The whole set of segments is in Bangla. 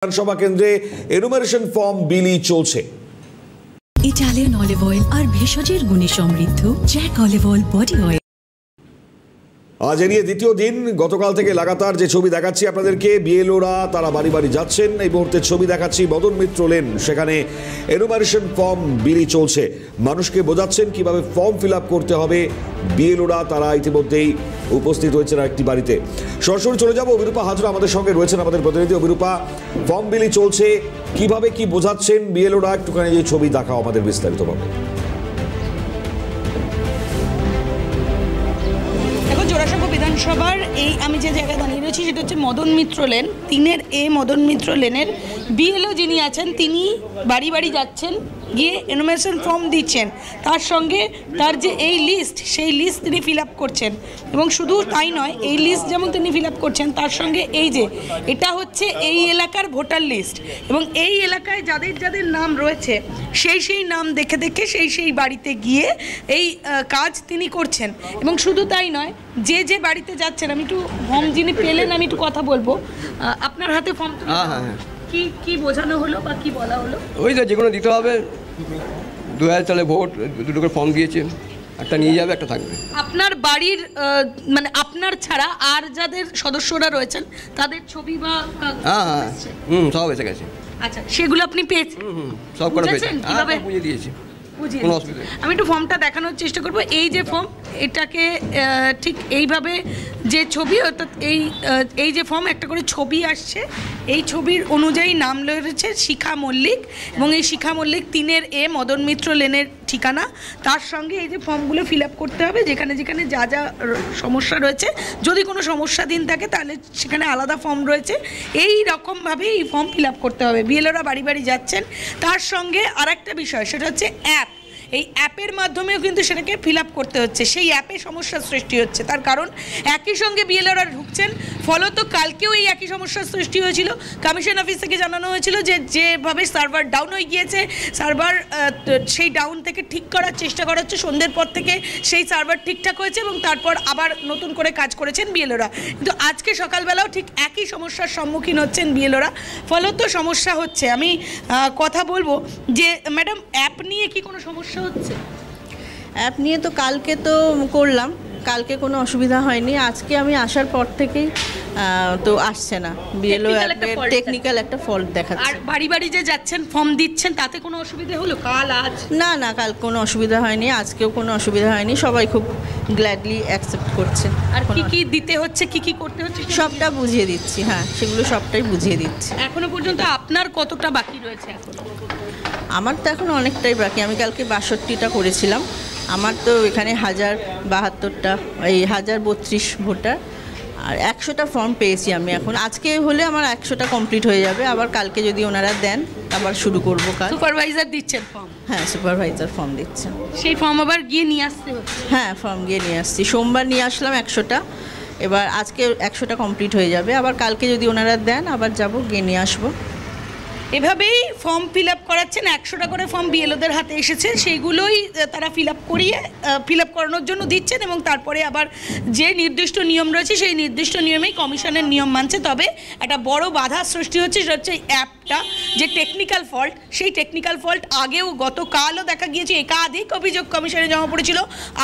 বিধানসভা কেন্দ্রে এনুমারেশন ফর্ম বিলি চলছে। ইটালিয়ান অলিভ অয়েল আর ভেষজের গুণে সমৃদ্ধ Jack olive oil body oil. আজ এনিয়ে দ্বিতীয় দিন, গতকাল থেকে লাগাতার যে ছবি দেখাচ্ছি আপনাদেরকে, বিএলওরা তারা বাড়ি বাড়ি যাচ্ছেন। এই মুহূর্তে ছবি দেখাচ্ছি মদন মিত্র লেন, সেখানে এনুমারেশন ফর্ম বিলি চলছে। মানুষকে বোঝাচ্ছেন কিভাবে ফর্ম ফিল আপ করতে হবে। বিএলওরা তারা ইতিমধ্যেই উপস্থিত হয়েছেন একটি বাড়িতে। সরাসরি চলে যাব, অভিরূপা হাজরা আমাদের সঙ্গে রয়েছেন, আমাদের প্রতিনিধি। অভিরূপা, ফর্ম বিলি চলছে, কিভাবে কি বোঝাচ্ছেন বিএলওরা, একটুখানি এই ছবি দেখাও আমাদের বিস্তারিতভাবে। বিধানসভার এই আমি যে জায়গায় দাঁড়িয়ে রয়েছি সেটা হচ্ছে মদন মিত্র লেন, 3 A মদন মিত্র লেনের বিএলও যিনি আছেন তিনি বাড়ি বাড়ি যাচ্ছেন, গিয়ে এনুমারেশন ফর্ম দিচ্ছেন। তার সঙ্গে তার যে এই লিস্ট, সেই লিস্ট তিনি ফিল আপ করছেন। এবং শুধু তাই নয়, এই লিস্ট যেমন তিনি ফিল আপ করছেন, তার সঙ্গে এই যে এটা হচ্ছে এই এলাকার ভোটার লিস্ট, এবং এই এলাকায় যাদের যাদের নাম রয়েছে সেই নাম দেখে দেখে সেই বাড়িতে গিয়ে এই কাজ তিনি করছেন। এবং শুধু তাই নয়, যে বাড়িতে যাচ্ছেন, আমি একটু ফর্ম যিনি পেলেন আমি একটু কথা বলবো। আপনার হাতে ফর্ম কি বোঝানো হলো বা কি বলা হলো? ওই তো যেগুলো দিতে হবে, 2000 সালে ভোট, দুটো করে ফর্ম দিয়েছে, একটা নিয়ে যাবে, একটা থাকবে। আপনার বাড়ির মানে আপনার ছাড়া আর যাদের সদস্যরা রয়েছেন তাদের ছবি বা সব এসে গেছে। আচ্ছা, সেগুলো আপনি পেয়েছেন? সব করে পেয়েছেন, বুঝিয়ে দিয়েছি। আমি একটু ফর্মটা দেখানোর চেষ্টা করবো। এই যে ফর্ম, এটাকে ঠিক এইভাবে যে ছবি, অর্থাৎ এই যে ফর্ম, একটা করে ছবি আসছে, এই ছবির অনুযায়ী নাম রয়েছে শিখা মল্লিক, এবং এই শিখা মল্লিক 3 A মদন মিত্র লেনের ঠিকানা। তার সঙ্গে এই যে ফর্মগুলো ফিল আপ করতে হবে, যেখানে যেখানে যা যা সমস্যা রয়েছে, যদি কোনো সমস্যাধীন থাকে তাহলে সেখানে আলাদা ফর্ম রয়েছে। এই রকমভাবে এই ফর্ম ফিল আপ করতে হবে। বিএলওরা বাড়ি বাড়ি যাচ্ছেন। তার সঙ্গে আর একটা বিষয়, সেটা হচ্ছে অ্যাপ। এই অ্যাপের মাধ্যমেও কিন্তু সেটাকে ফিল আপ করতে হচ্ছে। সেই অ্যাপে সমস্যার সৃষ্টি হচ্ছে, তার কারণ একই সঙ্গে বিএলওরা ঢুকছেন। ফলত কালকেও এই একই সমস্যার সৃষ্টি হয়েছিল। কমিশন অফিস থেকে জানানো হয়েছিল যে যেভাবে সার্ভার ডাউন হয়ে গিয়েছে, সার্ভার সেই ডাউন থেকে ঠিক করার চেষ্টা করা হচ্ছে। সন্ধ্যের পর থেকে সেই সার্ভার ঠিকঠাক হয়েছে এবং তারপর আবার নতুন করে কাজ করেছেন বিএলওরা। কিন্তু আজকে সকালবেলাও ঠিক একই সমস্যার সম্মুখীন হচ্ছেন বিএলওরা, ফলত সমস্যা হচ্ছে। আমি কথা বলবো যে ম্যাডাম, অ্যাপ নিয়ে কি কোনো সমস্যা হচ্ছে? অ্যাপ নিয়ে তো কালকে তো করলাম, কালকে কোনো অসুবিধা হয়নি। আজকে আমি আসার পর থেকেই তো আসছে না, বিএলও অ্যাপের টেকনিক্যাল একটা ফল্ট দেখাচ্ছে। আর বাড়ি বাড়ি যে যাচ্ছেন ফর্ম দিচ্ছেন, তাতে কোনো অসুবিধা হলো কাল আজ? না, কাল কোনো অসুবিধা হয়নি, আজকেও কোনো অসুবিধা হয়নি। সবাই খুব গ্ল্যাডলি অ্যাকসেপ্ট করছে। আর কি দিতে হচ্ছে, কি করতে হচ্ছে, সবটা বুঝিয়ে দিচ্ছি। হ্যাঁ, সেগুলো সবটাই বুঝিয়ে দিচ্ছি। এখনো পর্যন্ত আপনার কতটা বাকি রয়েছে এখন? আমার তো এখন অনেকটাই বাকি। আমি কালকে 62টা করেছিলাম। আমার তো এখানে 1072টা, এই 1032 ভোটার, আর 100টা ফর্ম পেয়েছি আমি। এখন আজকে হলে আমার 100টা কমপ্লিট হয়ে যাবে। আবার কালকে যদি ওনারা দেন আবার শুরু করবো কাজ। সুপারভাইজার দিচ্ছেন ফর্ম? হ্যাঁ, সুপারভাইজার ফর্ম দিচ্ছেন। সেই ফর্ম আবার গিয়ে নিয়ে আসতে হচ্ছে? হ্যাঁ, ফর্ম গিয়ে নিয়ে আসছি। সোমবার নিয়ে আসলাম 100টা, এবার আজকে 100টা কমপ্লিট হয়ে যাবে। আবার কালকে যদি ওনারা দেন আবার যাব, গিয়ে নিয়ে আসবো। এভাবেই ফর্ম ফিল আপ করাচ্ছেন। 100টা করে ফর্ম বিএলওদের হাতে এসেছে, সেইগুলোই তারা ফিল আপ করানোর জন্য দিচ্ছেন, এবং তারপরে আবার যে নির্দিষ্ট নিয়ম রয়েছে সেই নির্দিষ্ট নিয়মেই কমিশনের নিয়ম মানছে। তবে একটা বড় বাধা সৃষ্টি হচ্ছে, সেটা হচ্ছে অ্যাপটা যে টেকনিক্যাল ফল্ট, সেই টেকনিক্যাল ফল্ট আগেও গতকালও দেখা গিয়েছে। একাধিক অভিযোগ কমিশনে জমা পড়েছিল,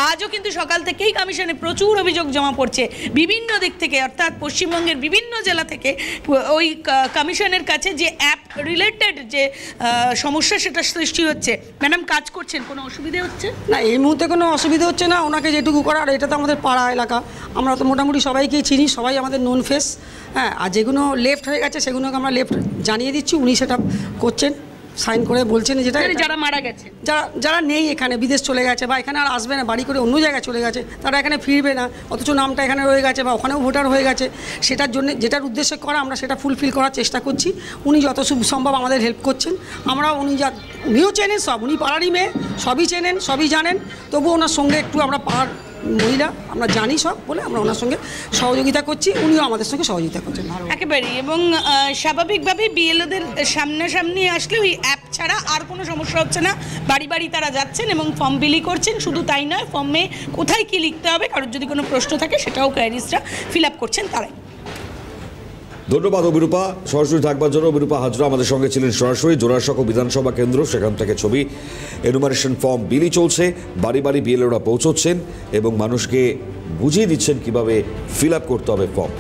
আজও কিন্তু সকাল থেকেই কমিশনে প্রচুর অভিযোগ জমা পড়ছে বিভিন্ন দিক থেকে, অর্থাৎ পশ্চিমবঙ্গের বিভিন্ন জেলা থেকে ওই কমিশনের কাছে যে অ্যাপ রিলেটেড যে সমস্যা সেটা সৃষ্টি হচ্ছে। ম্যাডাম, কাজ করছেন, কোনো অসুবিধা হচ্ছে না? এই মুহূর্তে কোনো অসুবিধা হচ্ছে না। ওনাকে যেটুকু করার, এটা তো আমাদের পাড়া এলাকা, আমরা তো মোটামুটি সবাইকেই চিনি, সবাই আমাদের নোন ফেস। হ্যাঁ, আর যেগুলো লেফট হয়ে গেছে সেগুলোকে আমরা লেফট জানিয়ে দিচ্ছি। উনি সেটা করছেন, সাইন করে বলছেন যেটা যারা মারা গেছে, যারা নেই এখানে, বিদেশ চলে গেছে বা এখানে আর আসবে না, বাড়ি করে অন্য জায়গায় চলে গেছে, তারা এখানে ফিরবে না, অথচ নামটা এখানে রয়ে গেছে বা ওখানেও ভোটার হয়ে গেছে, সেটার জন্য যেটার উদ্দেশ্যে করা, আমরা সেটা ফুলফিল করার চেষ্টা করছি। উনি যত সম্ভব আমাদের হেল্প করছেন। আমরা উনিও চেনেন, সব উনি পাড়ারই মেয়ে, সবই চেনেন, সবই জানেন, তবুও ওনার সঙ্গে একটু আমরা পাড়ার মহিলা, আমরা জানি সব বলে আমরা ওনার সঙ্গে সহযোগিতা করছি, উনিও আমাদের সঙ্গে সহযোগিতা করছেন একেবারেই। এবং স্বাভাবিকভাবেই বিএলওদের সামনাসামনি আসলে ওই অ্যাপ ছাড়া আর কোনো সমস্যা হচ্ছে না। বাড়ি বাড়ি তারা যাচ্ছেন এবং ফর্ম বিলি করছেন। শুধু তাই নয়, ফর্মে কোথায় কী লিখতে হবে, কারোর যদি কোনো প্রশ্ন থাকে সেটাও কোয়ারিজটা ফিল আপ করছেন তারাই। ধন্যবাদ অভিরূপা, সরাসরি থাকবার জন্য। অভিরূপা হাজরা আমাদের সঙ্গে ছিলেন সরাসরি জোড়াসাঁকো বিধানসভা কেন্দ্র, সেখান থেকে ছবি। এনুমারেশন ফর্ম বিলি চলছে, বাড়ি বাড়ি বিএলওরা পৌঁছচ্ছেন এবং মানুষকে বুঝিয়ে দিচ্ছেন কিভাবে ফিল আপ করতে হবে ফর্ম।